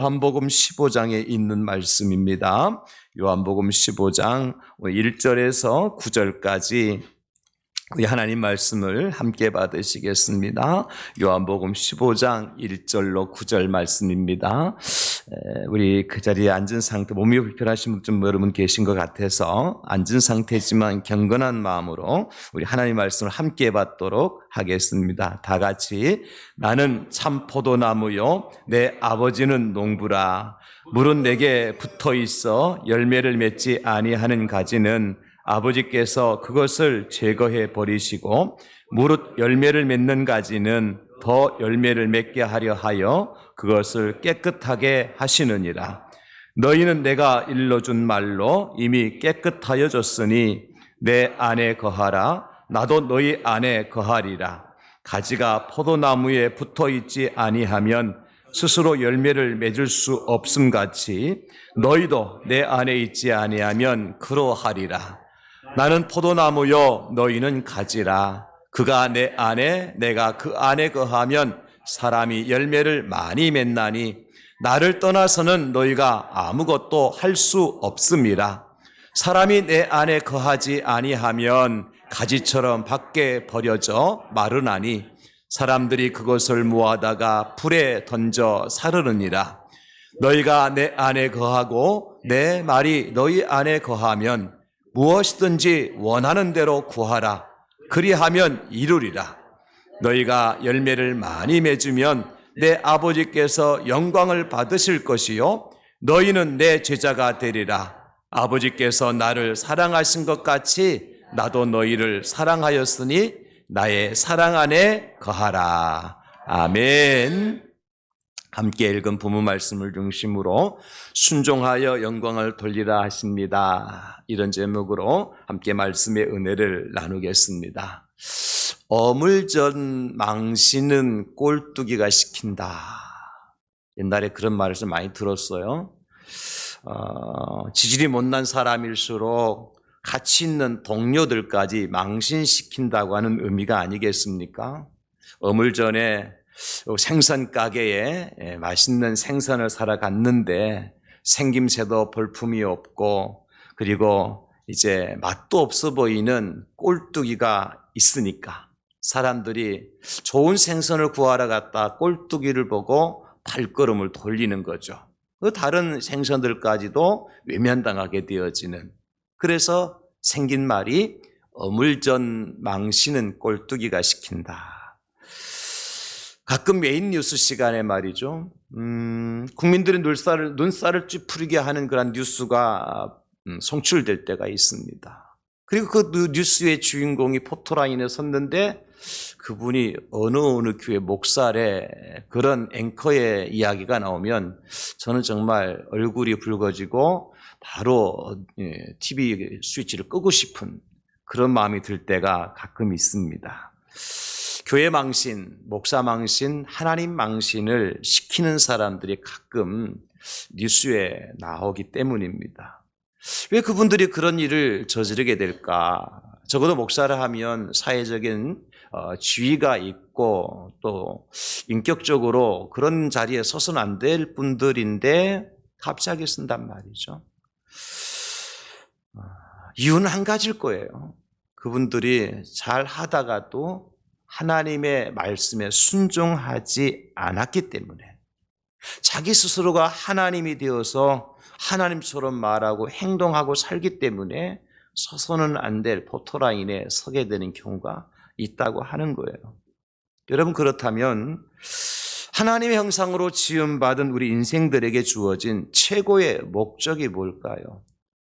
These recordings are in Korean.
요한복음 15장에 있는 말씀입니다. 요한복음 15장 1절에서 9절까지 우리 하나님 말씀을 함께 받으시겠습니다. 요한복음 15장 1절로 9절 말씀입니다. 우리 그 자리에 앉은 상태, 몸이 불편하신 분 좀 여러분 계신 것 같아서 앉은 상태지만 경건한 마음으로 우리 하나님 말씀을 함께 받도록 하겠습니다. 다 같이. 나는 참 포도나무요 내 아버지는 농부라. 물은 내게 붙어 있어 열매를 맺지 아니하는 가지는 아버지께서 그것을 제거해 버리시고 무릇 열매를 맺는 가지는 더 열매를 맺게 하려 하여 그것을 깨끗하게 하시느니라. 너희는 내가 일러준 말로 이미 깨끗하여졌으니 내 안에 거하라. 나도 너희 안에 거하리라. 가지가 포도나무에 붙어 있지 아니하면 스스로 열매를 맺을 수 없음같이 너희도 내 안에 있지 아니하면 그러하리라. 나는 포도나무요 너희는 가지라. 그가 내 안에 내가 그 안에 거하면 사람이 열매를 많이 맺나니 나를 떠나서는 너희가 아무것도 할 수 없음이라. 사람이 내 안에 거하지 아니하면 가지처럼 밖에 버려져 마르나니 사람들이 그것을 모아다가 불에 던져 사르느니라. 너희가 내 안에 거하고 내 말이 너희 안에 거하면 무엇이든지 원하는 대로 구하라. 그리하면 이루리라. 너희가 열매를 많이 맺으면 내 아버지께서 영광을 받으실 것이요 너희는 내 제자가 되리라. 아버지께서 나를 사랑하신 것 같이 나도 너희를 사랑하였으니 나의 사랑 안에 거하라. 아멘. 함께 읽은 부모 말씀을 중심으로 순종하여 영광을 돌리라 하십니다. 이런 제목으로 함께 말씀의 은혜를 나누겠습니다. 어물전 망신은 꼴뚜기가 시킨다. 옛날에 그런 말을 좀 많이 들었어요. 지질이 못난 사람일수록 가치 있는 동료들까지 망신시킨다고 하는 의미가 아니겠습니까? 어물전에 생선 가게에 맛있는 생선을 사러 갔는데 생김새도 볼품이 없고 그리고 이제 맛도 없어 보이는 꼴뚜기가 있으니까 사람들이 좋은 생선을 구하러 갔다 꼴뚜기를 보고 발걸음을 돌리는 거죠. 그 다른 생선들까지도 외면당하게 되어지는, 그래서 생긴 말이 어물전 망신은 꼴뚜기가 시킨다. 가끔 메인 뉴스 시간에 말이죠. 국민들의 눈살을 찌푸리게 하는 그런 뉴스가 송출될 때가 있습니다. 그리고 그 뉴스의 주인공이 포토라인에 섰는데 그분이 어느 교회 목사래 그런 앵커의 이야기가 나오면 저는 정말 얼굴이 붉어지고 바로 TV 스위치를 끄고 싶은 그런 마음이 들 때가 가끔 있습니다. 교회 망신, 목사 망신, 하나님 망신을 시키는 사람들이 가끔 뉴스에 나오기 때문입니다. 왜 그분들이 그런 일을 저지르게 될까? 적어도 목사를 하면 사회적인 지위가 있고 또 인격적으로 그런 자리에 서서는 안 될 분들인데 갑자기 쓴단 말이죠. 이유는 한 가지일 거예요. 그분들이 잘 하다가도 하나님의 말씀에 순종하지 않았기 때문에, 자기 스스로가 하나님이 되어서 하나님처럼 말하고 행동하고 살기 때문에 서서는 안 될 포토라인에 서게 되는 경우가 있다고 하는 거예요. 여러분, 그렇다면 하나님의 형상으로 지음받은 우리 인생들에게 주어진 최고의 목적이 뭘까요?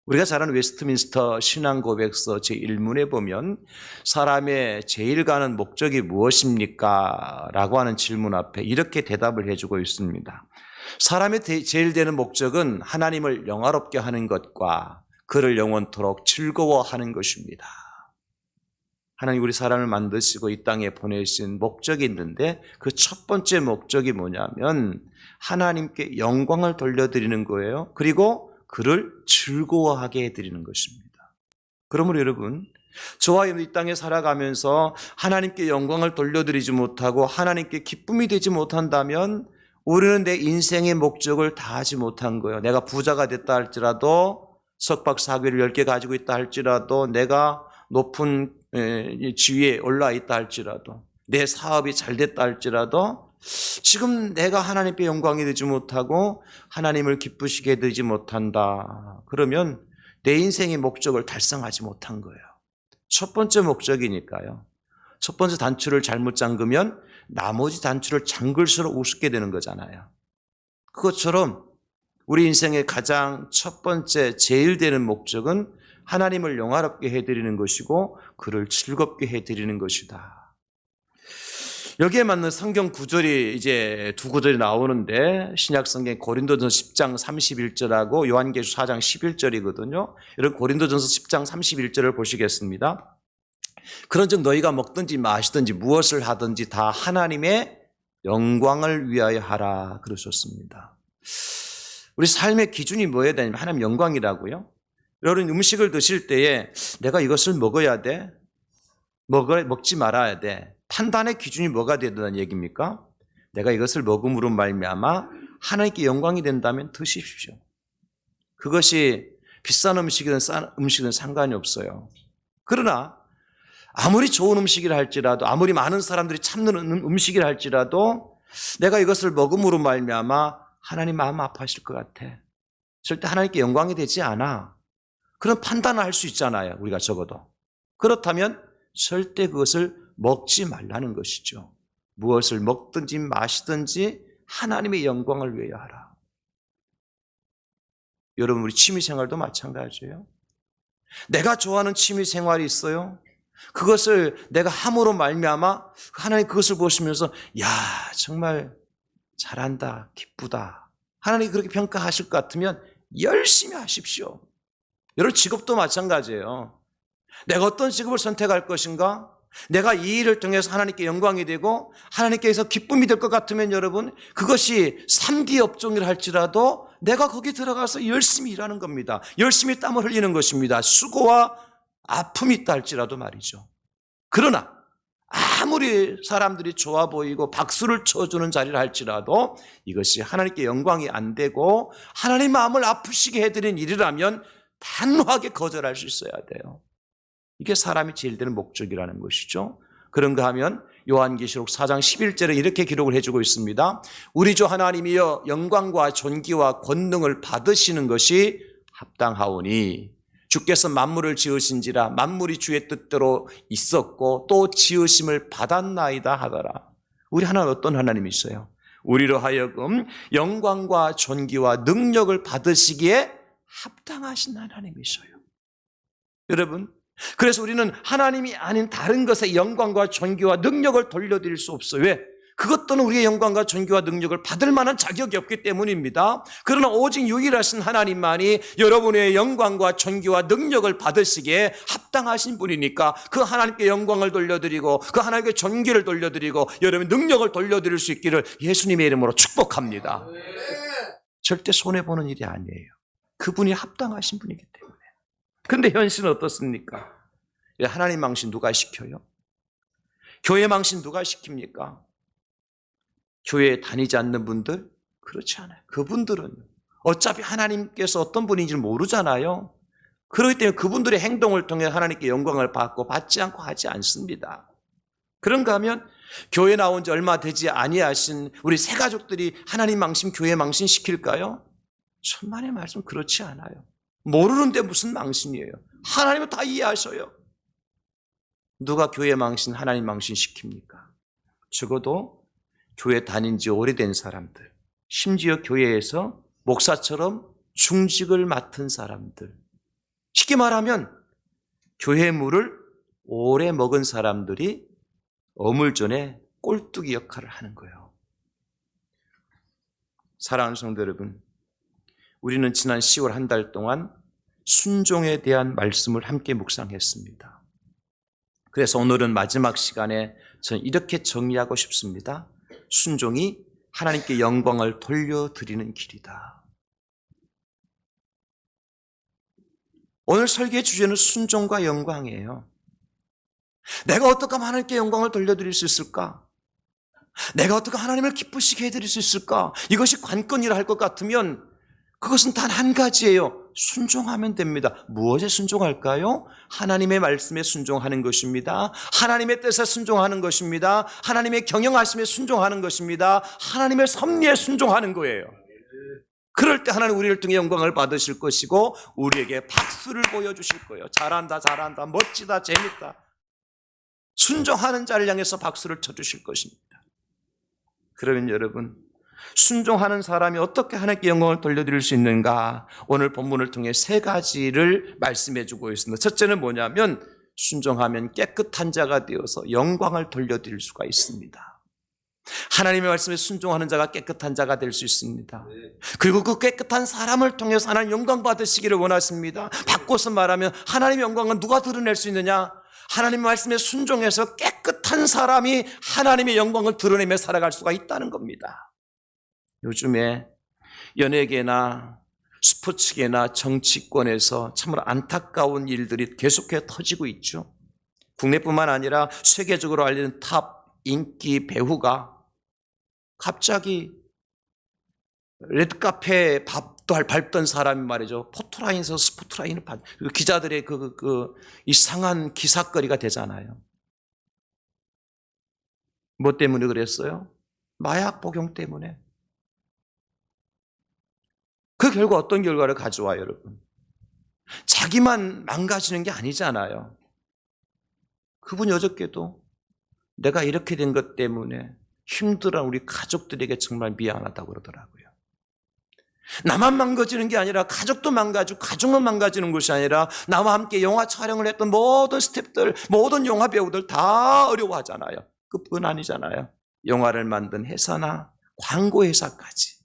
우리가 잘 아는 웨스트민스터 신앙고백서 제1문에 보면 사람의 제일 가는 목적이 무엇입니까? 라고 하는 질문 앞에 이렇게 대답을 해주고 있습니다. 사람의 제일 되는 목적은 하나님을 영화롭게 하는 것과 그를 영원토록 즐거워하는 것입니다. 하나님 우리 사람을 만드시고 이 땅에 보내신 목적이 있는데 그 첫 번째 목적이 뭐냐면 하나님께 영광을 돌려드리는 거예요. 그리고 그를 즐거워하게 해드리는 것입니다. 그러므로 여러분, 저와 이 땅에 살아가면서 하나님께 영광을 돌려드리지 못하고 하나님께 기쁨이 되지 못한다면 우리는 내 인생의 목적을 다 하지 못한 거예요. 내가 부자가 됐다 할지라도, 석박사학위를 10개 가지고 있다 할지라도, 내가 높은 지위에 올라 있다 할지라도, 내 사업이 잘 됐다 할지라도, 지금 내가 하나님께 영광이 되지 못하고 하나님을 기쁘시게 되지 못한다. 그러면 내 인생의 목적을 달성하지 못한 거예요. 첫 번째 목적이니까요. 첫 번째 단추를 잘못 잠그면 나머지 단추를 잠글수록 우습게 되는 거잖아요. 그것처럼 우리 인생의 가장 첫 번째 제일 되는 목적은 하나님을 영화롭게 해드리는 것이고 그를 즐겁게 해드리는 것이다. 여기에 맞는 성경 구절이 이제 두 구절이 나오는데, 신약성경 고린도전서 10장 31절하고 요한계시록 4장 11절이거든요. 여러분 고린도전서 10장 31절을 보시겠습니다. 그런즉 너희가 먹든지 마시든지 무엇을 하든지 다 하나님의 영광을 위하여 하라 그러셨습니다. 우리 삶의 기준이 뭐여야 되냐면 하나님 영광이라고요. 여러분 음식을 드실 때에 내가 이것을 먹어야 돼? 먹지 말아야 돼? 판단의 기준이 뭐가 되는 얘기입니까? 내가 이것을 먹음으로 말미암아 하나님께 영광이 된다면 드십시오. 그것이 비싼 음식이든 싼 음식이든 상관이 없어요. 그러나 아무리 좋은 음식이라 할지라도, 아무리 많은 사람들이 참는 음식이라 할지라도 내가 이것을 먹음으로 말미암아 하나님 마음 아파하실 것 같아. 절대 하나님께 영광이 되지 않아. 그런 판단을 할 수 있잖아요. 우리가 적어도. 그렇다면 절대 그것을 먹지 말라는 것이죠. 무엇을 먹든지 마시든지 하나님의 영광을 위하여 하라. 여러분 우리 취미생활도 마찬가지예요. 내가 좋아하는 취미생활이 있어요. 그것을 내가 함으로 말미암아 하나님 그것을 보시면서 야 정말 잘한다, 기쁘다. 하나님이 그렇게 평가하실 것 같으면 열심히 하십시오. 여러분 직업도 마찬가지예요. 내가 어떤 직업을 선택할 것인가? 내가 이 일을 통해서 하나님께 영광이 되고 하나님께서 기쁨이 될 것 같으면 여러분 그것이 3D 업종이라 할지라도 내가 거기 들어가서 열심히 일하는 겁니다. 열심히 땀을 흘리는 것입니다. 수고와 아픔이 있다 할지라도 말이죠. 그러나 아무리 사람들이 좋아 보이고 박수를 쳐주는 자리를 할지라도 이것이 하나님께 영광이 안 되고 하나님 마음을 아프시게 해드린 일이라면 단호하게 거절할 수 있어야 돼요. 이게 사람이 제일 되는 목적이라는 것이죠. 그런가 하면 요한계시록 4장 11절에 이렇게 기록을 해주고 있습니다. 우리 주 하나님이여 영광과 존귀와 권능을 받으시는 것이 합당하오니 주께서 만물을 지으신지라 만물이 주의 뜻대로 있었고 또 지으심을 받았나이다 하더라. 우리 하나님 어떤 하나님이세요? 우리로 하여금 영광과 존귀와 능력을 받으시기에 합당하신 하나님이세요. 여러분 그래서 우리는 하나님이 아닌 다른 것에 영광과 존귀와 능력을 돌려드릴 수 없어요. 왜? 그것 또는 우리의 영광과 존귀와 능력을 받을 만한 자격이 없기 때문입니다. 그러나 오직 유일하신 하나님만이 여러분의 영광과 존귀와 능력을 받으시기에 합당하신 분이니까 그 하나님께 영광을 돌려드리고 그 하나님께 존귀를 돌려드리고 여러분 능력을 돌려드릴 수 있기를 예수님의 이름으로 축복합니다. 절대 손해보는 일이 아니에요. 그분이 합당하신 분이기 때문에. 그런데 현실은 어떻습니까? 하나님 망신 누가 시켜요? 교회 망신 누가 시킵니까? 교회에 다니지 않는 분들? 그렇지 않아요. 그분들은 어차피 하나님께서 어떤 분인지 모르잖아요. 그렇기 때문에 그분들의 행동을 통해 하나님께 영광을 받고 받지 않고 하지 않습니다. 그런가 하면 교회 나온 지 얼마 되지 아니하신 우리 새가족들이 하나님 망신, 교회 망신 시킬까요? 천만의 말씀 그렇지 않아요. 모르는데 무슨 망신이에요. 하나님은 다 이해하셔요. 누가 교회 망신, 하나님 망신 시킵니까? 적어도 교회 다닌 지 오래된 사람들, 심지어 교회에서 목사처럼 중직을 맡은 사람들, 쉽게 말하면 교회 물을 오래 먹은 사람들이 어물전에 꼴뚜기 역할을 하는 거예요. 사랑하는 성도 여러분, 우리는 지난 10월 한 달 동안 순종에 대한 말씀을 함께 묵상했습니다. 그래서 오늘은 마지막 시간에 저는 이렇게 정리하고 싶습니다. 순종이 하나님께 영광을 돌려드리는 길이다. 오늘 설교의 주제는 순종과 영광이에요. 내가 어떻게 하면 하나님께 영광을 돌려드릴 수 있을까? 내가 어떻게 하나님을 기쁘시게 해드릴 수 있을까? 이것이 관건이라 할 것 같으면 그것은 단 한 가지예요. 순종하면 됩니다. 무엇에 순종할까요? 하나님의 말씀에 순종하는 것입니다. 하나님의 뜻에 순종하는 것입니다. 하나님의 경영하심에 순종하는 것입니다. 하나님의 섭리에 순종하는 거예요. 그럴 때 하나님 우리를 통해 영광을 받으실 것이고 우리에게 박수를 보여주실 거예요. 잘한다, 잘한다, 멋지다, 재밌다. 순종하는 자를 향해서 박수를 쳐주실 것입니다. 그러면 여러분, 순종하는 사람이 어떻게 하나님께 영광을 돌려드릴 수 있는가? 오늘 본문을 통해 세 가지를 말씀해 주고 있습니다. 첫째는 뭐냐면 순종하면 깨끗한 자가 되어서 영광을 돌려드릴 수가 있습니다. 하나님의 말씀에 순종하는 자가 깨끗한 자가 될 수 있습니다. 그리고 그 깨끗한 사람을 통해서 하나님 영광 받으시기를 원하십니다. 바꿔서 말하면 하나님의 영광은 누가 드러낼 수 있느냐? 하나님의 말씀에 순종해서 깨끗한 사람이 하나님의 영광을 드러내며 살아갈 수가 있다는 겁니다. 요즘에 연예계나 스포츠계나 정치권에서 참으로 안타까운 일들이 계속해서 터지고 있죠. 국내뿐만 아니라 세계적으로 알려진 탑 인기 배우가 갑자기 레드카페 밥도 밟던 사람이 말이죠. 포토라인에서 스포트라인을 받, 기자들의 이상한 기사거리가 되잖아요. 뭐 때문에 그랬어요? 마약 복용 때문에. 그 결과 어떤 결과를 가져와요, 여러분? 자기만 망가지는 게 아니잖아요. 그분이 어저께도 내가 이렇게 된 것 때문에 힘들어하는 우리 가족들에게 정말 미안하다고 그러더라고요. 나만 망가지는 게 아니라 가족도 망가지고 가족만 망가지는 것이 아니라 나와 함께 영화 촬영을 했던 모든 스태프들, 모든 영화 배우들 다 어려워하잖아요. 그뿐 아니잖아요. 영화를 만든 회사나 광고 회사까지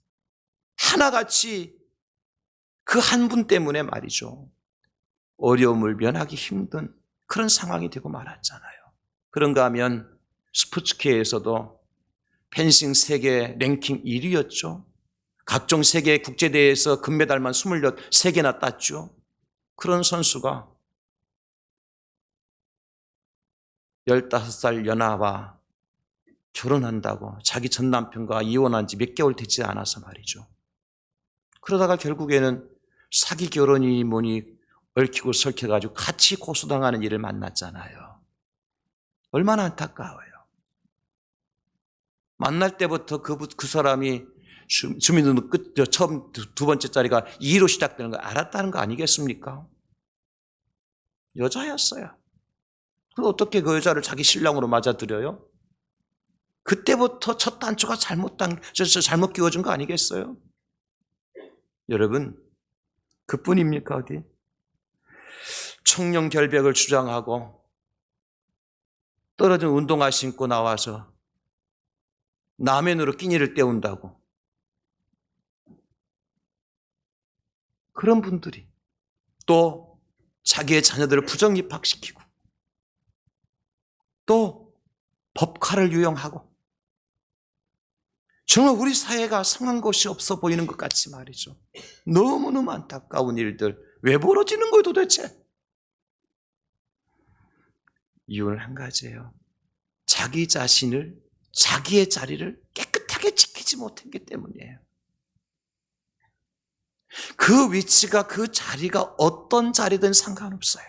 하나같이 그 한 분 때문에 말이죠. 어려움을 면하기 힘든 그런 상황이 되고 말았잖아요. 그런가 하면 스포츠계에서도 펜싱 세계 랭킹 1위였죠. 각종 세계 국제대회에서 금메달만 23개나 땄죠. 그런 선수가 15살 연하와 결혼한다고 자기 전 남편과 이혼한 지 몇 개월 되지 않아서 말이죠. 그러다가 결국에는 사기 결혼이 뭐니 얽히고 설켜가지고 같이 고소당하는 일을 만났잖아요. 얼마나 안타까워요. 만날 때부터 그 사람이 주민등록 처음 두 번째 자리가 2로 시작되는 걸 알았다는 거 아니겠습니까? 여자였어요. 그럼 어떻게 그 여자를 자기 신랑으로 맞아들여요? 그때부터 첫 단추가 잘못 끼워준 거 아니겠어요? 여러분, 그뿐입니까 어디? 청렴 결백을 주장하고 떨어진 운동화 신고 나와서 남의 눈으로 끼니를 때운다고 그런 분들이 또 자기의 자녀들을 부정 입학시키고 또 법카를 유용하고 정말 우리 사회가 상한 것이 없어 보이는 것 같이 말이죠. 너무너무 안타까운 일들 왜 벌어지는 거예요 도대체? 이유는 한 가지예요. 자기 자신을 자기의 자리를 깨끗하게 지키지 못했기 때문이에요. 그 위치가 그 자리가 어떤 자리든 상관없어요.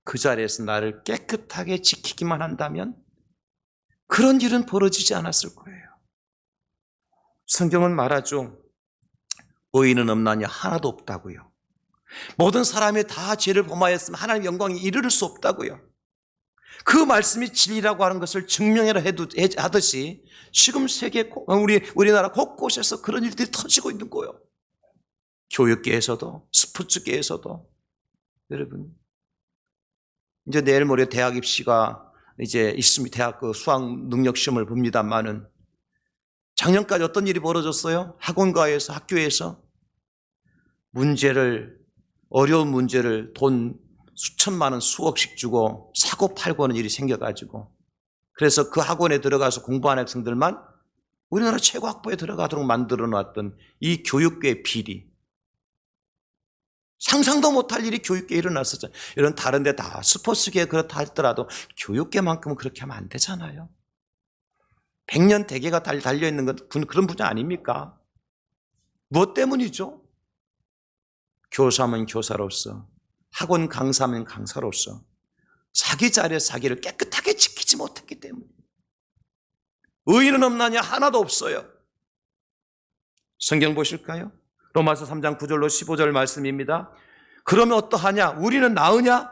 그 자리에서 나를 깨끗하게 지키기만 한다면 그런 일은 벌어지지 않았을 거예요. 성경은 말하죠. 의인은 없나니 하나도 없다고요. 모든 사람이 다 죄를 범하였으면 하나님의 영광에 이르를 수 없다고요. 그 말씀이 진리라고 하는 것을 증명해라 하듯이 지금 세계 우리나라 곳곳에서 그런 일들이 터지고 있는 거예요. 교육계에서도 스포츠계에서도. 여러분 이제 내일 모레 대학 입시가 이제 있습니다. 대학 수학 능력 시험을 봅니다만은 작년까지 어떤 일이 벌어졌어요? 학원가에서 학교에서 어려운 문제를 돈 수천만 원 수억씩 주고 사고 팔고 하는 일이 생겨가지고 그래서 그 학원에 들어가서 공부하는 학생들만 우리나라 최고 학부에 들어가도록 만들어 놨던 이 교육계의 비리, 상상도 못할 일이 교육계에 일어났었잖아요. 이런 다른 데 다 스포츠계에 그렇다 할더라도 교육계만큼은 그렇게 하면 안 되잖아요. 100년 대계가 달려있는 건 그런 분야 아닙니까? 무엇 때문이죠? 교사면 교사로서, 학원 강사면 강사로서 자기 자리의 자기를 깨끗하게 지키지 못했기 때문에. 의인은 없나냐? 하나도 없어요. 성경 보실까요? 로마서 3장 9절로 15절 말씀입니다. 그러면 어떠하냐? 우리는 나으냐?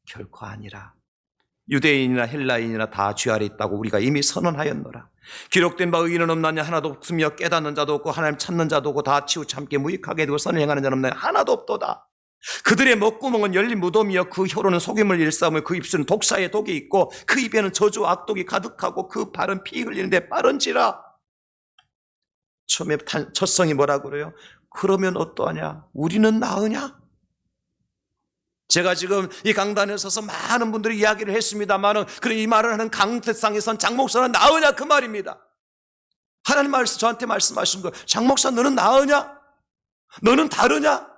결코 아니라. 유대인이나 헬라인이나 다 죄 아래 있다고 우리가 이미 선언하였노라. 기록된 바 의인은 없나냐? 하나도 없으며 깨닫는 자도 없고 하나님 찾는 자도 없고 다 치우참게 무익하게 되고 선을 행하는 자는 없나냐? 하나도 없도다. 그들의 먹구멍은 열린 무덤이여 그 혀로는 속임을 일삼으며 그 입술은 독사의 독이 있고 그 입에는 저주와 악독이 가득하고 그 발은 피 흘리는데 빠른지라. 처음에 첫성이 뭐라고 그래요? 그러면 어떠하냐? 우리는 나으냐? 제가 지금 이 강단에 서서 많은 분들이 이야기를 했습니다만은 그런 이 말을 하는 강대상에선 장 목사는 나으냐 그 말입니다. 하나님 말씀 저한테 말씀하신 거예요. 장 목사 너는 나으냐? 너는 다르냐?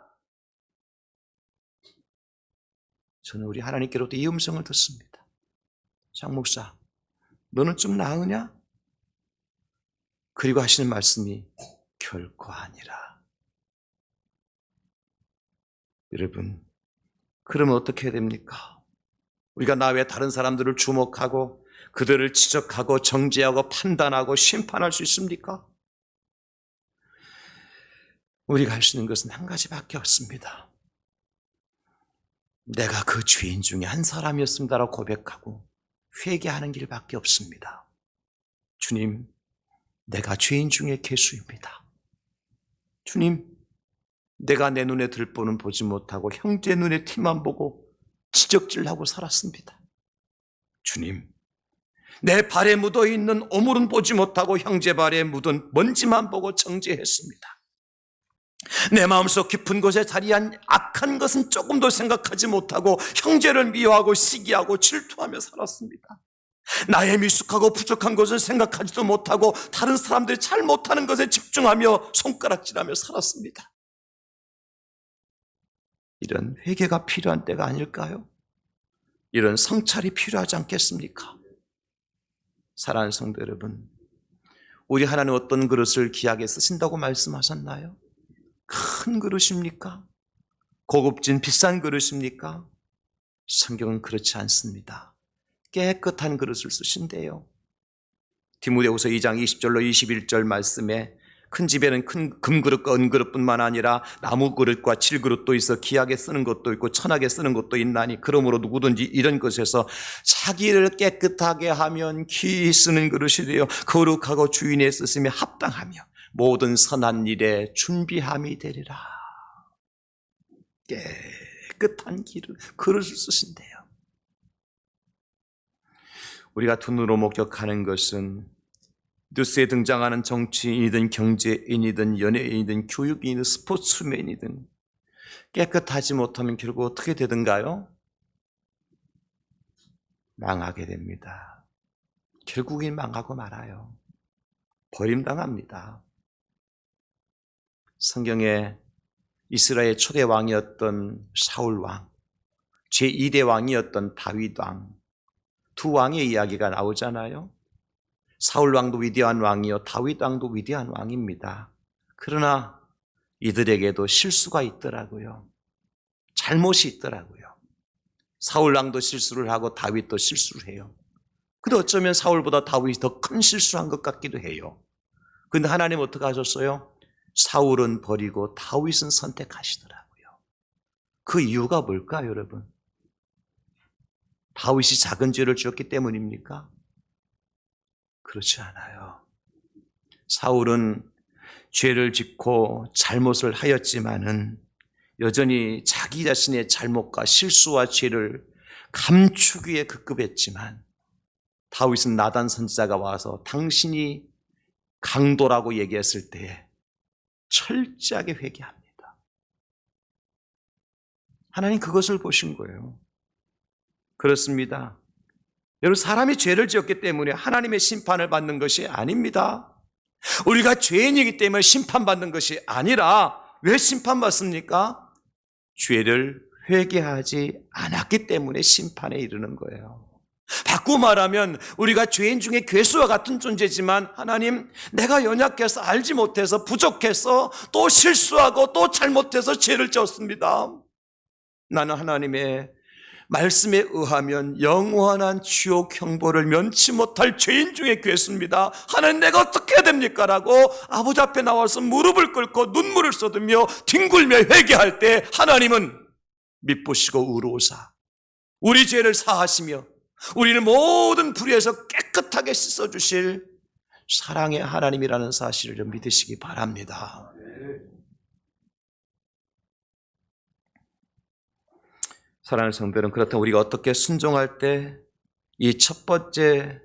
저는 우리 하나님께로부터 이 음성을 듣습니다. 장 목사 너는 좀 나으냐? 그리고 하시는 말씀이 결코 아니라. 여러분 그러면 어떻게 해야 됩니까? 우리가 나 외 다른 사람들을 주목하고 그들을 지적하고 정죄하고 판단하고 심판할 수 있습니까? 우리가 할 수 있는 것은 한 가지밖에 없습니다. 내가 그 죄인 중에 한 사람이었습니다라고 고백하고 회개하는 길밖에 없습니다. 주님, 내가 죄인 중에 괴수입니다. 주님, 내가 내 눈에 들보는 보지 못하고 형제 눈에 티만 보고 지적질하고 살았습니다. 주님, 내 발에 묻어있는 오물은 보지 못하고 형제 발에 묻은 먼지만 보고 정죄했습니다. 내 마음속 깊은 곳에 자리한 악한 것은 조금도 생각하지 못하고 형제를 미워하고 시기하고 질투하며 살았습니다. 나의 미숙하고 부족한 것을 생각하지도 못하고 다른 사람들이 잘 못하는 것에 집중하며 손가락질하며 살았습니다. 이런 회개가 필요한 때가 아닐까요? 이런 성찰이 필요하지 않겠습니까? 사랑하는 성도 여러분, 우리 하나님 어떤 그릇을 귀하게 쓰신다고 말씀하셨나요? 큰 그릇입니까? 고급진 비싼 그릇입니까? 성경은 그렇지 않습니다. 깨끗한 그릇을 쓰신대요. 디모데후서 2장 20절로 21절 말씀에 큰 집에는 큰 금그릇과 은그릇뿐만 아니라 나무 그릇과 질그릇도 있어 귀하게 쓰는 것도 있고 천하게 쓰는 것도 있나니 그러므로 누구든지 이런 것에서 자기를 깨끗하게 하면 귀히 쓰는 그릇이 되어 거룩하고 주인의 쓰심에 합당하며 모든 선한 일에 준비함이 되리라. 깨끗한 그릇을 쓰신대요. 우리가 두 눈으로 목격하는 것은 뉴스에 등장하는 정치인이든 경제인이든 연예인이든 교육인이든 스포츠맨이든 깨끗하지 못하면 결국 어떻게 되든가요? 망하게 됩니다. 결국엔 망하고 말아요. 버림당합니다. 성경에 이스라엘 초대 왕이었던 사울 왕, 제2대 왕이었던 다윗 왕, 두 왕의 이야기가 나오잖아요. 사울 왕도 위대한 왕이요 다윗 왕도 위대한 왕입니다. 그러나 이들에게도 실수가 있더라고요. 잘못이 있더라고요. 사울 왕도 실수를 하고 다윗도 실수를 해요. 근데 어쩌면 사울보다 다윗이 더 큰 실수한 것 같기도 해요. 근데 하나님 어떻게 하셨어요? 사울은 버리고 다윗은 선택하시더라고요. 그 이유가 뭘까요, 여러분? 다윗이 작은 죄를 지었기 때문입니까? 그렇지 않아요. 사울은 죄를 짓고 잘못을 하였지만은 여전히 자기 자신의 잘못과 실수와 죄를 감추기 위해 급급했지만 다윗은 나단 선지자가 와서 당신이 강도라고 얘기했을 때에 철저하게 회개합니다. 하나님 그것을 보신 거예요. 그렇습니다. 여러분, 사람이 죄를 지었기 때문에 하나님의 심판을 받는 것이 아닙니다. 우리가 죄인이기 때문에 심판받는 것이 아니라 왜 심판받습니까? 죄를 회개하지 않았기 때문에 심판에 이르는 거예요. 바꾸고 말하면 우리가 죄인 중에 괴수와 같은 존재지만 하나님, 내가 연약해서 알지 못해서 부족해서 또 실수하고 또 잘못해서 죄를 졌습니다. 나는 하나님의 말씀에 의하면 영원한 지옥 형벌을 면치 못할 죄인 중에 괴수입니다. 하나님, 내가 어떻게 해야 됩니까? 라고 아버지 앞에 나와서 무릎을 꿇고 눈물을 쏟으며 뒹굴며 회개할 때 하나님은 미쁘시고 의로우사 우리 죄를 사하시며 우리를 모든 불의에서 깨끗하게 씻어주실 사랑의 하나님이라는 사실을 믿으시기 바랍니다. 사랑하는 성도들은, 그렇다면 우리가 어떻게 순종할 때 이 첫 번째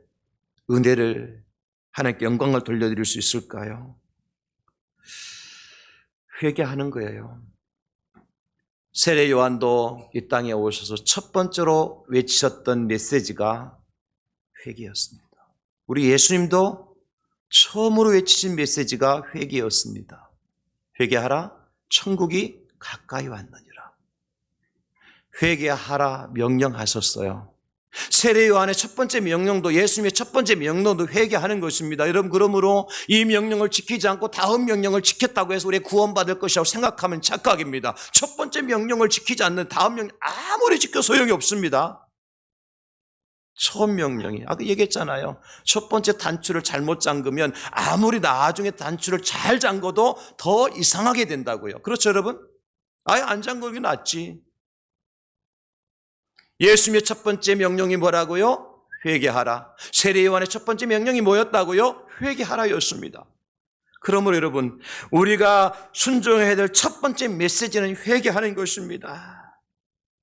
은혜를, 하나님께 영광을 돌려드릴 수 있을까요? 회개하는 거예요. 세례 요한도 이 땅에 오셔서 첫 번째로 외치셨던 메시지가 회개였습니다. 우리 예수님도 처음으로 외치신 메시지가 회개였습니다. 회개하라, 천국이 가까이 왔느니라. 회개하라 명령하셨어요. 세례 요한의 첫 번째 명령도, 예수님의 첫 번째 명령도 회개하는 것입니다. 여러분, 그러므로 이 명령을 지키지 않고 다음 명령을 지켰다고 해서 우리 구원받을 것이라고 생각하면 착각입니다. 첫 번째 명령을 지키지 않는 다음 명령 아무리 지켜 소용이 없습니다. 처음 명령이, 아까 얘기했잖아요. 첫 번째 단추를 잘못 잠그면 아무리 나중에 단추를 잘 잠궈도 더 이상하게 된다고요. 그렇죠, 여러분? 아예 안 잠그는 게 낫지. 예수님의 첫 번째 명령이 뭐라고요? 회개하라. 세례 요한의 첫 번째 명령이 뭐였다고요? 회개하라였습니다. 그러므로 여러분, 우리가 순종해야 될 첫 번째 메시지는 회개하는 것입니다.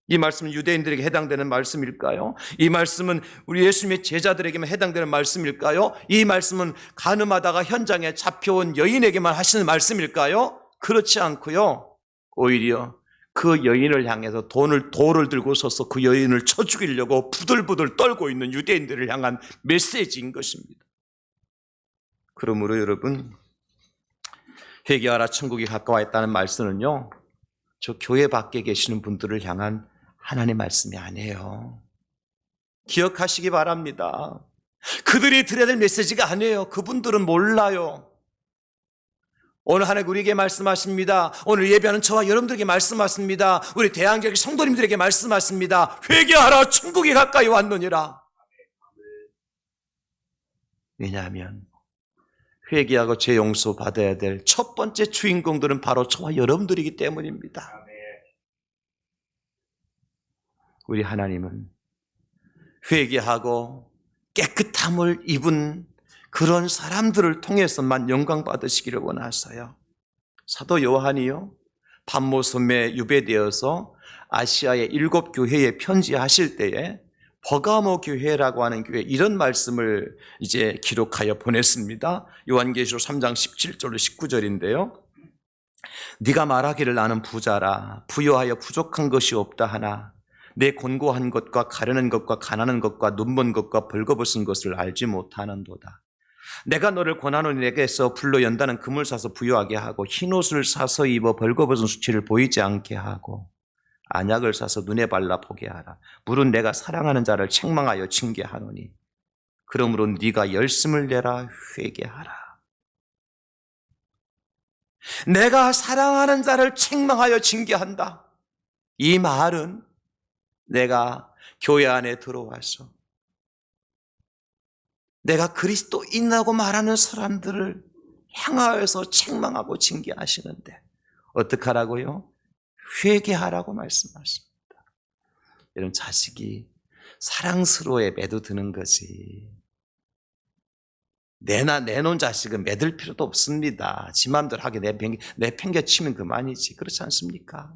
이 말씀은 유대인들에게 해당되는 말씀일까요? 이 말씀은 우리 예수님의 제자들에게만 해당되는 말씀일까요? 이 말씀은 간음하다가 현장에 잡혀온 여인에게만 하시는 말씀일까요? 그렇지 않고요. 오히려 그 여인을 향해서 돌을 들고 서서 그 여인을 쳐 죽이려고 부들부들 떨고 있는 유대인들을 향한 메시지인 것입니다. 그러므로 여러분, 회개하라, 천국이 가까워 있다는 말씀은요, 저 교회 밖에 계시는 분들을 향한 하나님의 말씀이 아니에요. 기억하시기 바랍니다. 그들이 들어야 될 메시지가 아니에요. 그분들은 몰라요. 오늘 하나님 우리에게 말씀하십니다. 오늘 예배하는 저와 여러분들에게 말씀하십니다. 우리 대한민국 성도님들에게 말씀하십니다. 회개하라, 천국이 가까이 왔느니라. 왜냐하면 회개하고 죄 용서 받아야 될 첫 번째 주인공들은 바로 저와 여러분들이기 때문입니다. 우리 하나님은 회개하고 깨끗함을 입은 그런 사람들을 통해서만 영광 받으시기를 원하세요. 사도 요한이요, patmos섬에 유배되어서 아시아의 7 교회에 편지하실 때에 버가모 교회라고 하는 교회, 이런 말씀을 이제 기록하여 보냈습니다. 요한계시록 3장 17절로 19절인데요. 네가 말하기를 나는 부자라, 부여하여 부족한 것이 없다 하나 내 곤고한 것과 가려는 것과 가난한 것과 눈먼 것과 벌거벗은 것을 알지 못하는도다. 내가 너를 고난으로 내게서 불로 연다는 금을 사서 부유하게 하고 흰옷을 사서 입어 벌거벗은 수치를 보이지 않게 하고 안약을 사서 눈에 발라 보게 하라. 물은 내가 사랑하는 자를 책망하여 징계하노니 그러므로 네가 열심을 내라, 회개하라. 내가 사랑하는 자를 책망하여 징계한다. 이 말은 내가 교회 안에 들어와서 내가 그리스도인이라고 말하는 사람들을 향하여서 책망하고 징계하시는데 어떻게 하라고요? 회개하라고 말씀하십니다. 이런 자식이 사랑스러워에 매도드는 것이, 내놓은 자식은 매들 필요도 없습니다. 지 맘대로 하게 내팽개치면 그만이지. 그렇지 않습니까?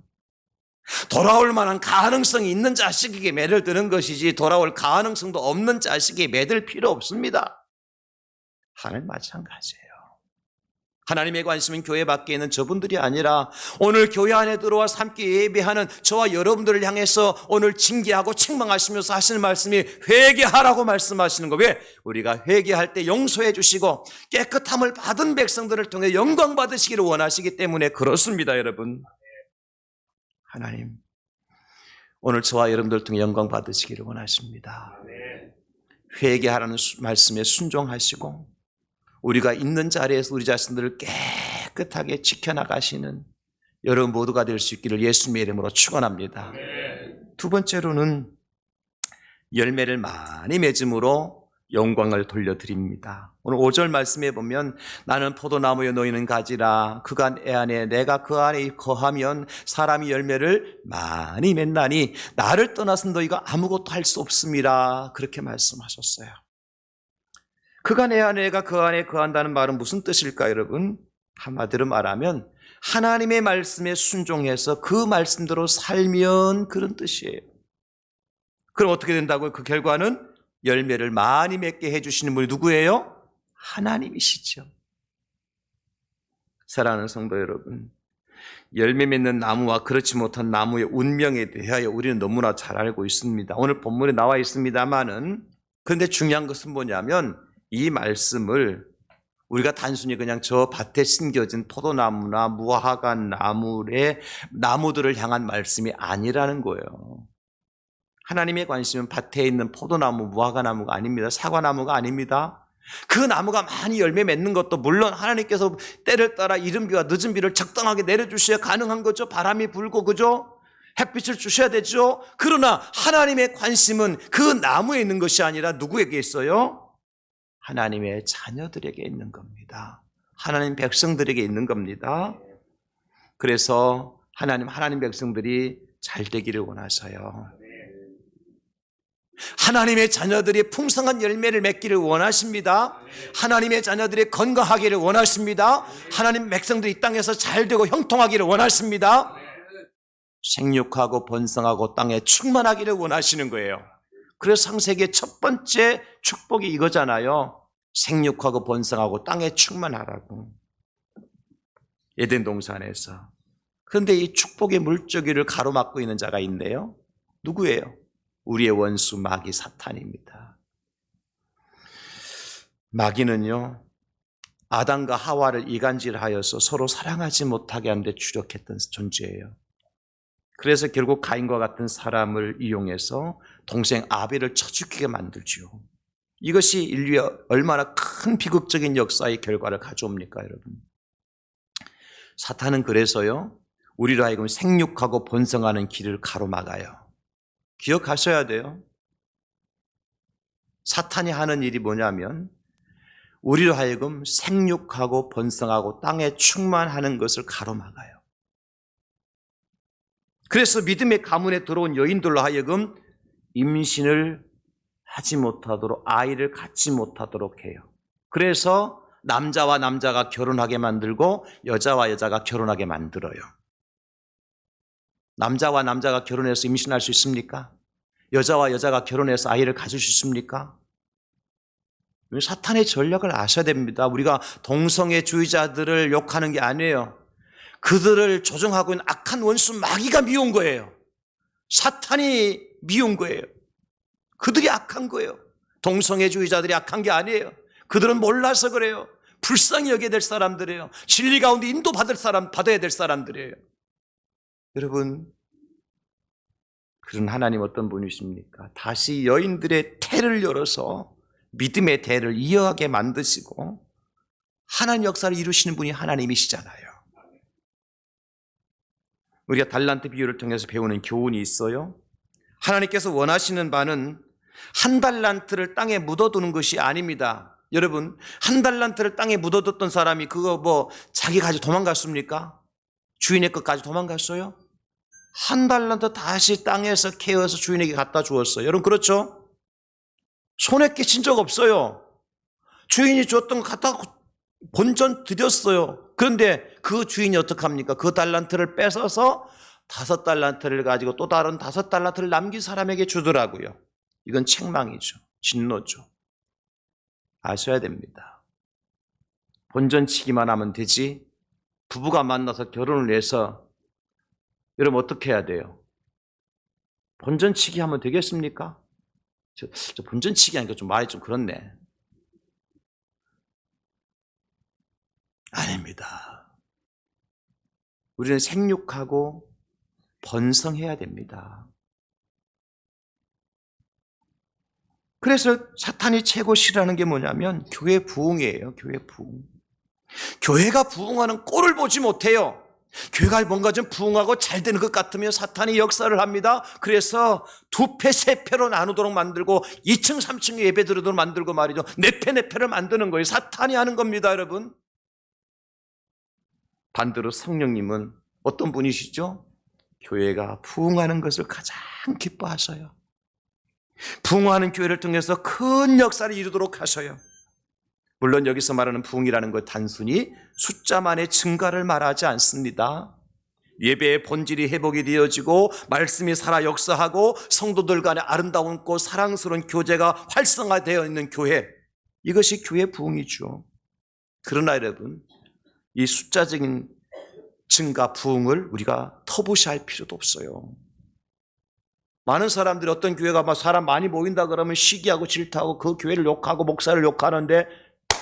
돌아올 만한 가능성이 있는 자식에게 매를 드는 것이지 돌아올 가능성도 없는 자식에게 매들 필요 없습니다. 하나님 마찬가지예요. 하나님의 관심은 교회 밖에 있는 저분들이 아니라 오늘 교회 안에 들어와 함께 예배하는 저와 여러분들을 향해서 오늘 징계하고 책망하시면서 하시는 말씀이 회개하라고 말씀하시는 거. 왜? 우리가 회개할 때 용서해 주시고 깨끗함을 받은 백성들을 통해 영광 받으시기를 원하시기 때문에 그렇습니다. 여러분, 하나님, 오늘 저와 여러분들 통해 영광 받으시기를 원하십니다. 회개하라는 말씀에 순종하시고 우리가 있는 자리에서 우리 자신들을 깨끗하게 지켜나가시는 여러분 모두가 될 수 있기를 예수님의 이름으로 축원합니다. 두 번째로는 열매를 많이 맺음으로 영광을 돌려드립니다. 오늘 5절 말씀에 보면 나는 포도나무에 놓이는 가지라 그가 내 안에 내가 그 안에 거하면 사람이 열매를 많이 맺나니 나를 떠나서 너희가 아무것도 할 수 없음이라 그렇게 말씀하셨어요. 그가 내 안에 내가 그 안에 거한다는 말은 무슨 뜻일까요, 여러분? 한마디로 말하면 하나님의 말씀에 순종해서 그 말씀대로 살면 그런 뜻이에요. 그럼 어떻게 된다고요? 그 결과는 열매를 많이 맺게 해주시는 분이 누구예요? 하나님이시죠. 사랑하는 성도 여러분, 열매 맺는 나무와 그렇지 못한 나무의 운명에 대하여 우리는 너무나 잘 알고 있습니다. 오늘 본문에 나와 있습니다만은 그런데 중요한 것은 뭐냐면 이 말씀을 우리가 단순히 그냥 저 밭에 심겨진 포도나무나 무화과 나무들을 향한 말씀이 아니라는 거예요. 하나님의 관심은 밭에 있는 포도나무, 무화과나무가 아닙니다. 사과나무가 아닙니다. 그 나무가 많이 열매 맺는 것도 물론 하나님께서 때를 따라 이른 비와 늦은 비를 적당하게 내려주셔야 가능한 거죠. 바람이 불고 그죠? 햇빛을 주셔야 되죠. 그러나 하나님의 관심은 그 나무에 있는 것이 아니라 누구에게 있어요? 하나님의 자녀들에게 있는 겁니다. 하나님 백성들에게 있는 겁니다. 그래서 하나님 백성들이 잘 되기를 원하셔요. 하나님의 자녀들이 풍성한 열매를 맺기를 원하십니다. 하나님의 자녀들이 건강하기를 원하십니다. 하나님 백성들이 이 땅에서 잘 되고 형통하기를 원하십니다. 생육하고 번성하고 땅에 충만하기를 원하시는 거예요. 그래서 창세기의 첫 번째 축복이 이거잖아요. 생육하고 번성하고 땅에 충만하라고. 에덴 동산에서. 그런데 이 축복의 물줄기를 가로막고 있는 자가 있네요. 누구예요? 우리의 원수 마귀 사탄입니다. 마귀는요, 아담과 하와를 이간질하여서 서로 사랑하지 못하게 하는 데 주력했던 존재예요. 그래서 결국 가인과 같은 사람을 이용해서 동생 아벨을 쳐 죽이게 만들죠. 이것이 인류의 얼마나 큰 비극적인 역사의 결과를 가져옵니까, 여러분? 사탄은 그래서요, 우리로 하여금 생육하고 번성하는 길을 가로막아요. 기억하셔야 돼요. 사탄이 하는 일이 뭐냐면 우리로 하여금 생육하고 번성하고 땅에 충만하는 것을 가로막아요. 그래서 믿음의 가문에 들어온 여인들로 하여금 임신을 하지 못하도록, 아이를 갖지 못하도록 해요. 그래서 남자와 남자가 결혼하게 만들고 여자와 여자가 결혼하게 만들어요. 남자와 남자가 결혼해서 임신할 수 있습니까? 여자와 여자가 결혼해서 아이를 가질 수 있습니까? 사탄의 전략을 아셔야 됩니다. 우리가 동성애주의자들을 욕하는 게 아니에요. 그들을 조종하고 있는 악한 원수 마귀가 미운 거예요. 사탄이 미운 거예요. 그들이 악한 거예요. 동성애주의자들이 악한 게 아니에요. 그들은 몰라서 그래요. 불쌍히 여겨야 될 사람들이에요. 진리 가운데 받아야 될 사람들이에요. 여러분, 그런 하나님 어떤 분이십니까? 다시 여인들의 태를 열어서 믿음의 대를 이어가게 만드시고 하나님 역사를 이루시는 분이 하나님이시잖아요. 우리가 달란트 비유를 통해서 배우는 교훈이 있어요. 하나님께서 원하시는 바는 한 달란트를 땅에 묻어두는 것이 아닙니다. 여러분, 한 달란트를 땅에 묻어뒀던 사람이 그거 자기 가지고 도망갔습니까? 주인의 것까지 도망갔어요? 한 달란트 다시 땅에서 캐어서 주인에게 갖다 주었어요. 여러분 그렇죠? 손에 끼친 적 없어요. 주인이 줬던 거 갖다 본전 드렸어요. 그런데 그 주인이 어떡합니까? 그 달란트를 뺏어서 5달란트를 가지고 또 다른 5달란트를 남긴 사람에게 주더라고요. 이건 책망이죠. 진노죠. 아셔야 됩니다. 본전치기만 하면 되지 부부가 만나서 결혼을 해서 여러분 어떻게 해야 돼요? 본전치기 하면 되겠습니까? 저 본전치기 하니까 좀 말이 좀 그렇네. 아닙니다. 우리는 생육하고 번성해야 됩니다. 그래서 사탄이 최고 싫어하는 게 뭐냐면 교회 부흥이에요. 교회 부흥. 교회가 부흥하는 꼴을 보지 못해요. 교회가 뭔가 좀 부흥하고 잘 되는 것 같으면 사탄이 역사를 합니다. 그래서 2패, 3패로 나누도록 만들고 2층, 3층 예배 드리도록 만들고 말이죠. 4패, 4패를 만드는 거예요. 사탄이 하는 겁니다, 여러분. 반대로 성령님은 어떤 분이시죠? 교회가 부흥하는 것을 가장 기뻐하셔요. 부흥하는 교회를 통해서 큰 역사를 이루도록 하셔요. 물론 여기서 말하는 부흥이라는 것 단순히 숫자만의 증가를 말하지 않습니다. 예배의 본질이 회복이 되어지고 말씀이 살아 역사하고 성도들 간의 아름다운 꽃 사랑스러운 교제가 활성화되어 있는 교회, 이것이 교회 부흥이죠. 그러나 여러분, 이 숫자적인 증가 부흥을 우리가 터부시할 필요도 없어요. 많은 사람들이 어떤 교회가 막 사람 많이 모인다 그러면 시기하고 질투하고 그 교회를 욕하고 목사를 욕하는데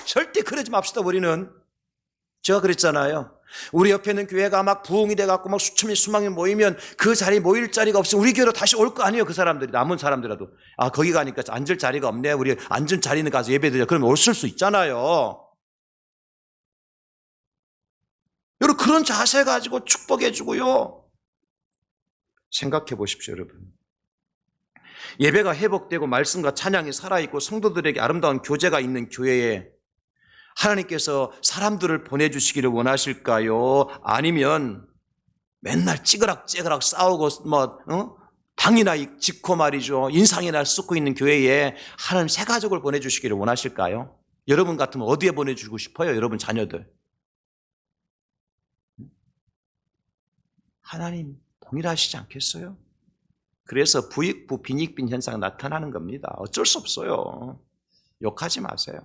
절대 그러지 맙시다. 우리는 제가 그랬잖아요. 우리 옆에 있는 교회가 막 부흥이 돼갖고 막 수천명 수만명 모이면 그 자리에 모일 자리가 없으면 우리 교회로 다시 올 거 아니에요. 그 사람들이 남은 사람들이라도 거기 가니까 앉을 자리가 없네. 우리 앉은 자리는 가서 예배드려. 그러면 올쓸 수 있잖아요. 여러분 그런 자세 가지고 축복해주고요. 생각해 보십시오, 여러분. 예배가 회복되고 말씀과 찬양이 살아있고 성도들에게 아름다운 교제가 있는 교회에 하나님께서 사람들을 보내주시기를 원하실까요? 아니면 맨날 찌그락찌그락 싸우고 당이나 짓고 말이죠. 인상이나 쏟고 있는 교회에 하나님 새 가족을 보내주시기를 원하실까요? 여러분 같으면 어디에 보내주고 싶어요? 여러분 자녀들. 하나님 동일하시지 않겠어요? 그래서 부익부 빈익빈 현상 나타나는 겁니다. 어쩔 수 없어요. 욕하지 마세요.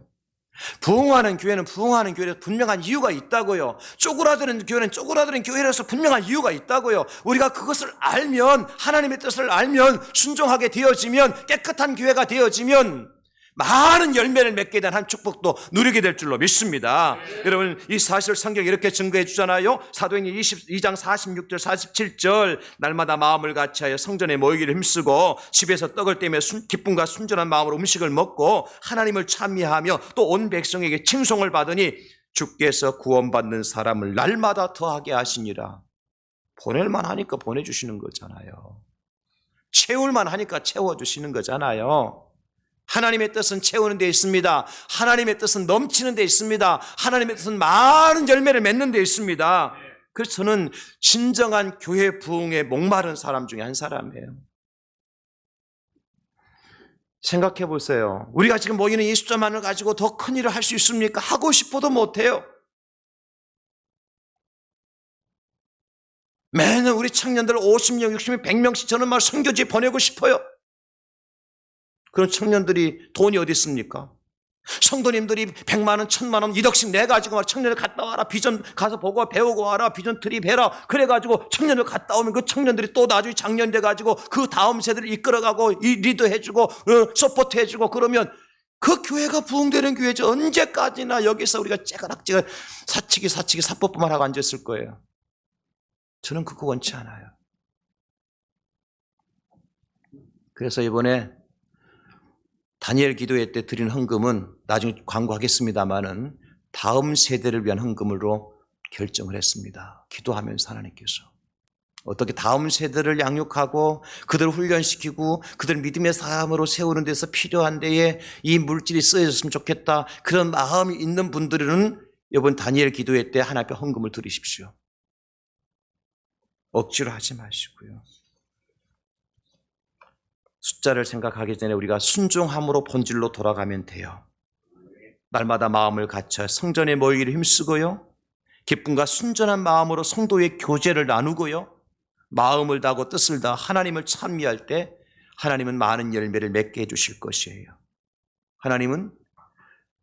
부흥하는 교회는 부흥하는 교회에서 분명한 이유가 있다고요. 쪼그라드는 교회는 쪼그라드는 교회라서 분명한 이유가 있다고요. 우리가 그것을 알면, 하나님의 뜻을 알면, 순종하게 되어지면, 깨끗한 교회가 되어지면 많은 열매를 맺게 된 한 축복도 누리게 될 줄로 믿습니다. 여러분 이 사실 성경이 이렇게 증거해 주잖아요. 사도행전 22장 46절 47절 날마다 마음을 같이하여 성전에 모이기를 힘쓰고 집에서 떡을 떼며 기쁨과 순전한 마음으로 음식을 먹고 하나님을 찬미하며 또 온 백성에게 칭송을 받으니 주께서 구원받는 사람을 날마다 더하게 하시니라. 보낼만 하니까 보내주시는 거잖아요. 채울만 하니까 채워주시는 거잖아요. 하나님의 뜻은 채우는 데 있습니다. 하나님의 뜻은 넘치는 데 있습니다. 하나님의 뜻은 많은 열매를 맺는 데 있습니다. 그래서 저는 진정한 교회 부흥에 목마른 사람 중에 한 사람이에요. 생각해 보세요. 우리가 지금 모이는 이 숫자만을 가지고 더 큰 일을 할 수 있습니까? 하고 싶어도 못해요. 매년 우리 청년들 50명, 60명, 100명씩 저는 막 선교지에 보내고 싶어요. 그런 청년들이 돈이 어디 있습니까? 성도님들이 100만 원, 1000만 원, 1억씩 내가지고 청년을 갔다 와라. 비전 가서 보고 배우고 와라. 비전 트립 해라. 그래가지고 청년을 갔다 오면 그 청년들이 또 나중에 장년 돼가지고 그 다음 세대를 이끌어가고 리드해주고 서포트해주고 그러면 그 교회가 부흥되는 교회죠. 언제까지나 여기서 우리가 째가락째가 사치기 사법부만 하고 앉았을 거예요. 저는 그거 원치 않아요. 그래서 이번에 다니엘 기도회 때 드린 헌금은 나중에 광고하겠습니다마는 다음 세대를 위한 헌금으로 결정을 했습니다. 기도하면서 하나님께서 어떻게 다음 세대를 양육하고 그들을 훈련시키고 그들 믿음의 사람으로 세우는 데서 필요한 데에 이 물질이 쓰여졌으면 좋겠다. 그런 마음이 있는 분들은 이번 다니엘 기도회 때 하나님 앞에 헌금을 드리십시오. 억지로 하지 마시고요. 숫자를 생각하기 전에 우리가 순종함으로 본질로 돌아가면 돼요. 날마다 마음을 갖춰 성전에 모이기를 힘쓰고요. 기쁨과 순전한 마음으로 성도의 교제를 나누고요. 마음을 다하고 뜻을 다하 하나님을 찬미할 때 하나님은 많은 열매를 맺게 해주실 것이에요. 하나님은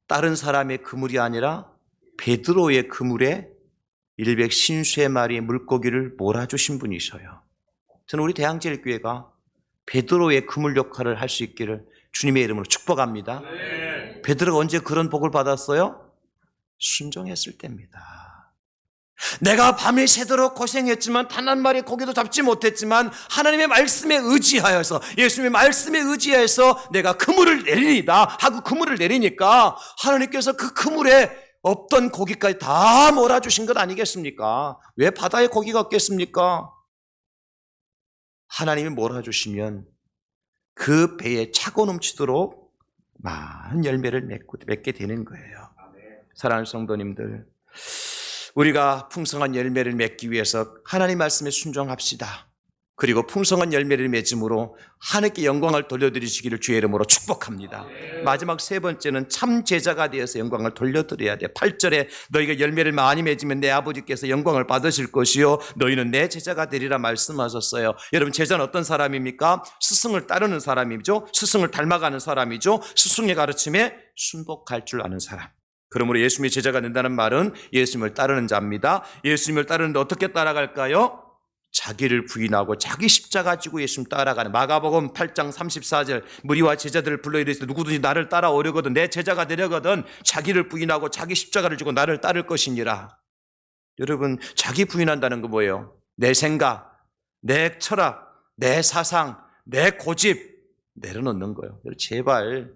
다른 사람의 그물이 아니라 베드로의 그물에 150마리의 물고기를 몰아주신 분이셔요. 저는 우리 대항제일교회가 베드로의 그물 역할을 할 수 있기를 주님의 이름으로 축복합니다. 네. 베드로가 언제 그런 복을 받았어요? 순종했을 때입니다. 내가 밤이 새도록 고생했지만 단 한 마리 고기도 잡지 못했지만 하나님의 말씀에 의지하여서, 예수님의 말씀에 의지해서 내가 그물을 내리니다 하고 그물을 내리니까 하나님께서 그 그물에 없던 고기까지 다 몰아주신 것 아니겠습니까? 왜 바다에 고기가 없겠습니까? 하나님이 몰아주시면 그 배에 차고 넘치도록 많은 열매를 맺게 되는 거예요. 사랑하는 성도님들, 우리가 풍성한 열매를 맺기 위해서 하나님 말씀에 순종합시다. 그리고 풍성한 열매를 맺음으로 하나님께 영광을 돌려드리시기를 주의 이름으로 축복합니다. 마지막 세 번째는 참 제자가 되어서 영광을 돌려드려야 돼. 8절에 너희가 열매를 많이 맺으면 내 아버지께서 영광을 받으실 것이요 너희는 내 제자가 되리라 말씀하셨어요. 여러분, 제자는 어떤 사람입니까? 스승을 따르는 사람이죠. 스승을 닮아가는 사람이죠. 스승의 가르침에 순복할 줄 아는 사람. 그러므로 예수님의 제자가 된다는 말은 예수님을 따르는 자입니다. 예수님을 따르는데 어떻게 따라갈까요? 자기를 부인하고 자기 십자가 지고 예수님 따라가는, 마가복음 8장 34절 무리와 제자들을 불러 이르시되 누구든지 나를 따라오려거든 내 제자가 되려거든 자기를 부인하고 자기 십자가를 지고 나를 따를 것이니라. 여러분, 자기 부인한다는 거 뭐예요? 내 생각, 내 철학, 내 사상, 내 고집 내려놓는 거예요. 제발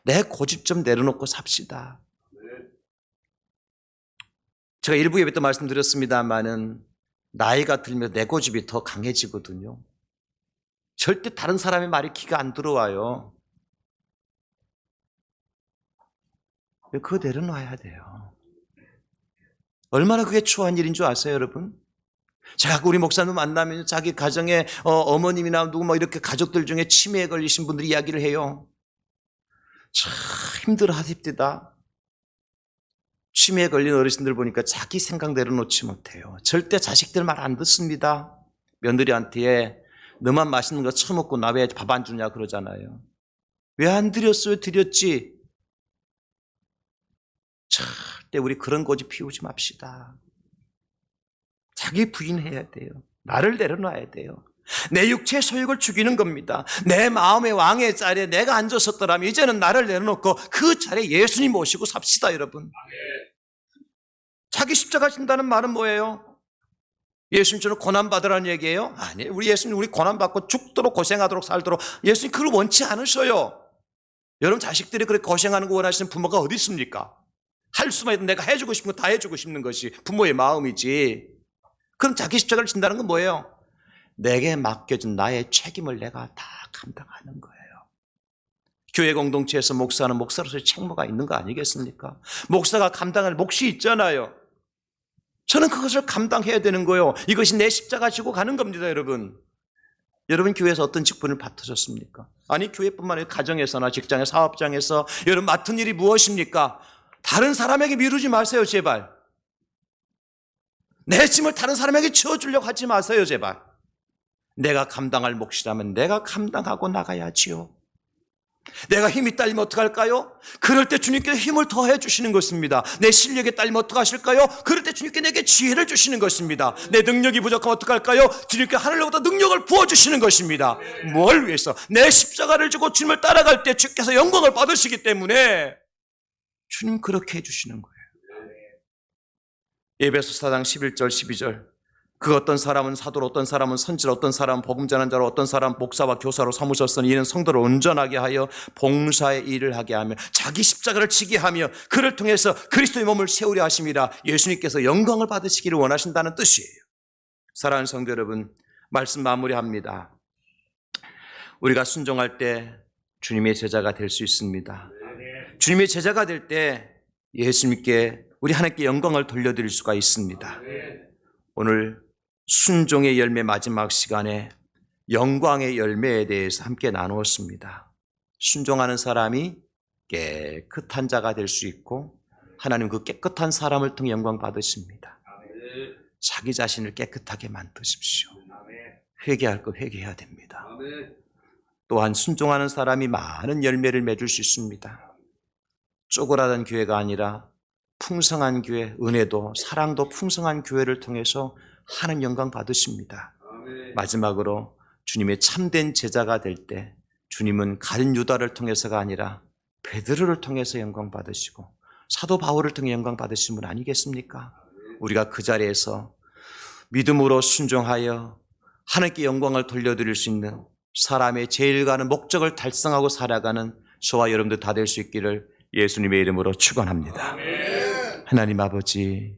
내 고집 좀 내려놓고 삽시다. 제가 일부 예배 때 말씀드렸습니다마는 나이가 들면 내 고집이 더 강해지거든요. 절대 다른 사람의 말이 귀가 안 들어와요. 그거 내려놔야 돼요. 얼마나 그게 추한 일인 줄 아세요, 여러분? 제가 우리 목사님 만나면 자기 가정에 어머님이나 누구 이렇게 가족들 중에 치매에 걸리신 분들이 이야기를 해요. 참 힘들어 하십니다. 치매에 걸린 어르신들 보니까 자기 생각 내려놓지 못해요. 절대 자식들 말 안 듣습니다. 며느리한테 너만 맛있는 거 처먹고 나 왜 밥 안 주냐 그러잖아요. 왜 안 드렸어요? 드렸지. 절대 우리 그런 고집 피우지 맙시다. 자기 부인해야 돼요. 나를 내려놔야 돼요. 내 육체의 소욕을 죽이는 겁니다. 내 마음의 왕의 자리에 내가 앉았었더라면 이제는 나를 내려놓고 그 자리에 예수님 모시고 삽시다, 여러분. 자기 십자가 진다는 말은 뭐예요? 예수님처럼 고난받으라는 얘기예요? 아니에요. 우리 예수님 우리 고난받고 죽도록 고생하도록 살도록 예수님 그걸 원치 않으셔요. 여러분, 자식들이 그렇게 고생하는 거 원하시는 부모가 어디 있습니까? 할 수만 있으면 내가 해주고 싶은 거 다 해주고 싶는 것이 부모의 마음이지. 그럼 자기 십자가를 진다는 건 뭐예요? 내게 맡겨진 나의 책임을 내가 다 감당하는 거예요. 교회 공동체에서 목사는 목사로서의 책무가 있는 거 아니겠습니까? 목사가 감당할 몫이 있잖아요. 저는 그것을 감당해야 되는 거예요. 이것이 내 십자가 지고 가는 겁니다, 여러분. 여러분, 교회에서 어떤 직분을 맡으셨습니까? 아니, 교회뿐만 아니라 가정에서나 직장의 사업장에서 여러분 맡은 일이 무엇입니까? 다른 사람에게 미루지 마세요, 제발. 내 짐을 다른 사람에게 지어주려고 하지 마세요, 제발. 내가 감당할 몫이라면 내가 감당하고 나가야지요. 내가 힘이 딸리면 어떡할까요? 그럴 때 주님께 힘을 더해 주시는 것입니다. 내 실력에 딸리면 어떡하실까요? 그럴 때 주님께 내게 지혜를 주시는 것입니다. 내 능력이 부족하면 어떡할까요? 주님께 하늘로부터 능력을 부어주시는 것입니다. 뭘 위해서? 내 십자가를 지고 주님을 따라갈 때 주께서 영광을 받으시기 때문에 주님 그렇게 해주시는 거예요. 에베소 4장 11절 12절 그 어떤 사람은 사도로, 어떤 사람은 선지로, 어떤 사람은 복음 전한 자로, 어떤 사람은 목사와 교사로 삼으셨으니 이는 성도를 온전하게 하여 봉사의 일을 하게 하며 자기 십자가를 지게 하며 그를 통해서 그리스도의 몸을 세우려 하심이라. 예수님께서 영광을 받으시기를 원하신다는 뜻이에요. 사랑하는 성도 여러분, 말씀 마무리합니다. 우리가 순종할 때 주님의 제자가 될 수 있습니다. 주님의 제자가 될 때 예수님께, 우리 하나님께 영광을 돌려드릴 수가 있습니다. 오늘 순종의 열매 마지막 시간에 영광의 열매에 대해서 함께 나누었습니다. 순종하는 사람이 깨끗한 자가 될 수 있고 하나님 그 깨끗한 사람을 통해 영광 받으십니다. 자기 자신을 깨끗하게 만드십시오. 회개할 거 회개해야 됩니다. 또한 순종하는 사람이 많은 열매를 맺을 수 있습니다. 쪼그라든 교회가 아니라 풍성한 교회, 은혜도 사랑도 풍성한 교회를 통해서 하나님 영광 받으십니다. 마지막으로 주님의 참된 제자가 될 때 주님은 가룟 유다를 통해서가 아니라 베드로를 통해서 영광 받으시고 사도 바울을 통해 영광 받으신 분 아니겠습니까? 우리가 그 자리에서 믿음으로 순종하여 하나님께 영광을 돌려드릴 수 있는 사람의 제일 가는 목적을 달성하고 살아가는 저와 여러분들 다 될 수 있기를 예수님의 이름으로 축원합니다. 하나님 아버지,